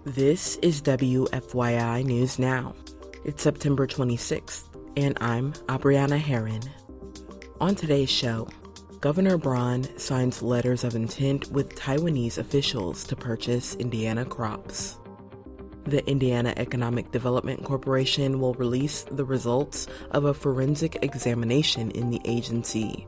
This is WFYI News Now. It's September 26th, and I'm Abriana Herron. On today's show, Governor Braun signs letters of intent with Taiwanese officials to purchase Indiana crops. The Indiana Economic Development Corporation will release the results of a forensic examination in the agency.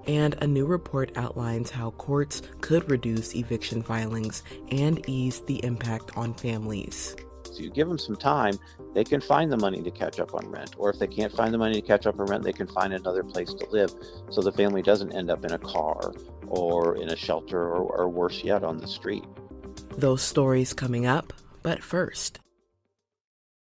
And a new report outlines how courts could reduce eviction filings and ease the impact on families. So you give them some time, they can find the money to catch up on rent. Or if they can't find the money to catch up on rent, they can find another place to live so the family doesn't end up in a car or in a shelter or worse yet, on the street. Those stories coming up, but first.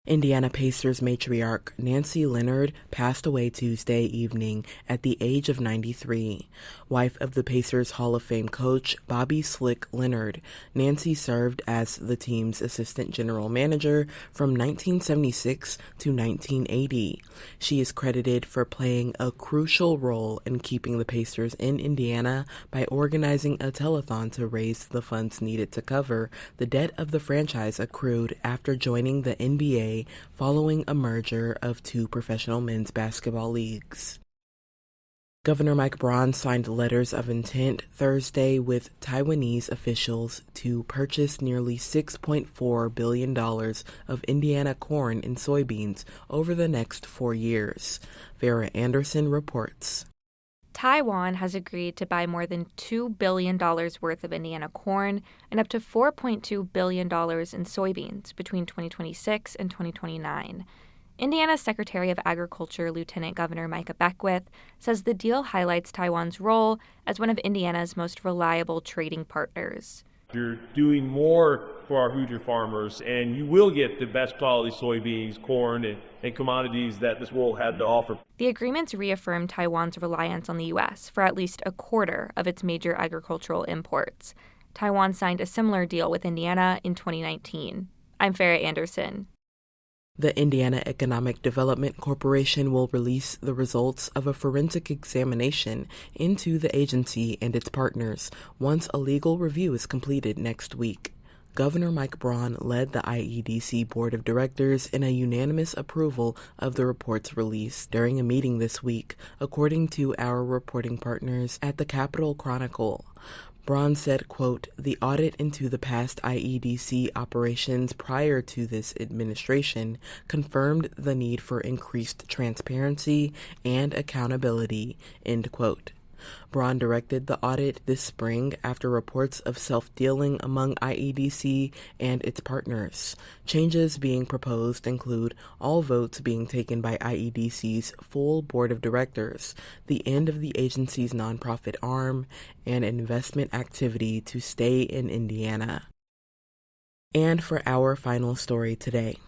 Indiana Pacers matriarch Nancy Leonard passed away Tuesday evening at the age of 93. Wife of the Pacers Hall of Fame coach Bobby "Slick" Leonard, Nancy served as the team's assistant general manager from 1976 to 1980. She is credited for playing a crucial role in keeping the Pacers in Indiana by organizing a telethon to raise the funds needed to cover the debt of the franchise accrued after joining the NBA following a merger of two professional men's basketball leagues. Governor Mike Braun signed letters of intent Thursday with Taiwanese officials to purchase nearly $6.4 billion of Indiana corn and soybeans over the next 4 years. Vera Anderson reports. Taiwan has agreed to buy more than $2 billion worth of Indiana corn and up to $4.2 billion in soybeans between 2026 and 2029. Indiana's Secretary of Agriculture, Lieutenant Governor Micah Beckwith, says the deal highlights Taiwan's role as one of Indiana's most reliable trading partners. You're doing more for our future farmers, and you will get the best quality soybeans, corn, and commodities that this world had to offer. The agreements reaffirm Taiwan's reliance on the U.S. for at least a quarter of its major agricultural imports. Taiwan signed a similar deal with Indiana in 2019. I'm Farrah Anderson. The Indiana Economic Development Corporation will release the results of a forensic examination into the agency and its partners once a legal review is completed next week. Governor Mike Braun led the IEDC Board of Directors in a unanimous approval of the report's release during a meeting this week, according to our reporting partners at the Capitol Chronicle. Braun said, quote, "The audit into the past IEDC operations prior to this administration confirmed the need for increased transparency and accountability," end quote. Braun directed the audit this spring after reports of self-dealing among IEDC and its partners. Changes being proposed include all votes being taken by IEDC's full board of directors, the end of the agency's nonprofit arm, and investment activity to stay in Indiana. And for our final story today.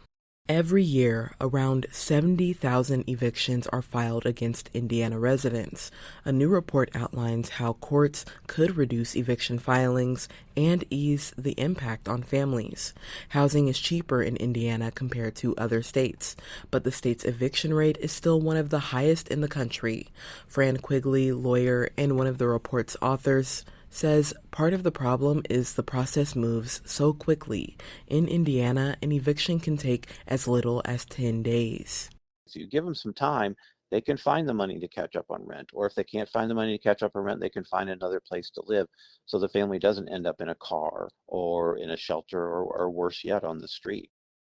Every year, around 70,000 evictions are filed against Indiana residents. A new report outlines how courts could reduce eviction filings and ease the impact on families. Housing is cheaper in Indiana compared to other states, but the state's eviction rate is still one of the highest in the country. Fran Quigley, lawyer and one of the report's authors, says part of the problem is the process moves so quickly. In Indiana, an eviction can take as little as 10 days. So you give them some time, they can find the money to catch up on rent. Or if they can't find the money to catch up on rent, they can find another place to live so the family doesn't end up in a car or in a shelter or worse yet, on the street.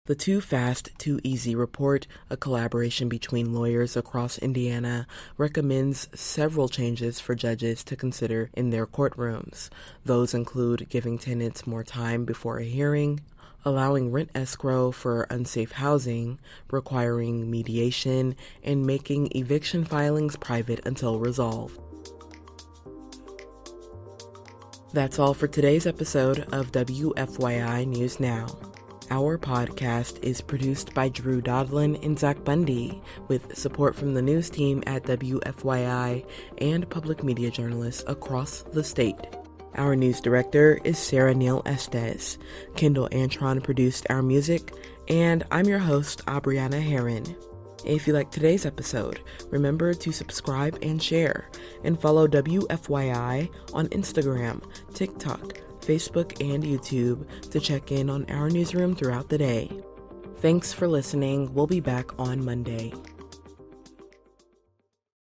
The Too Fast, Too Easy report, a collaboration between lawyers across Indiana, recommends several changes for judges to consider in their courtrooms. Those include giving tenants more time before a hearing, allowing rent escrow for unsafe housing, requiring mediation, and making eviction filings private until resolved. That's all for today's episode of WFYI News Now. Our podcast is produced by Drew Dodlin and Zach Bundy, with support from the news team at WFYI and public media journalists across the state. Our news director is Sarah Neal-Estes. Kendall Antron produced our music, and I'm your host, Abriana Herron. If you like today's episode, remember to subscribe and share, and follow WFYI on Instagram, TikTok, Facebook, and YouTube to check in on our newsroom throughout the day. Thanks for listening. We'll be back on Monday.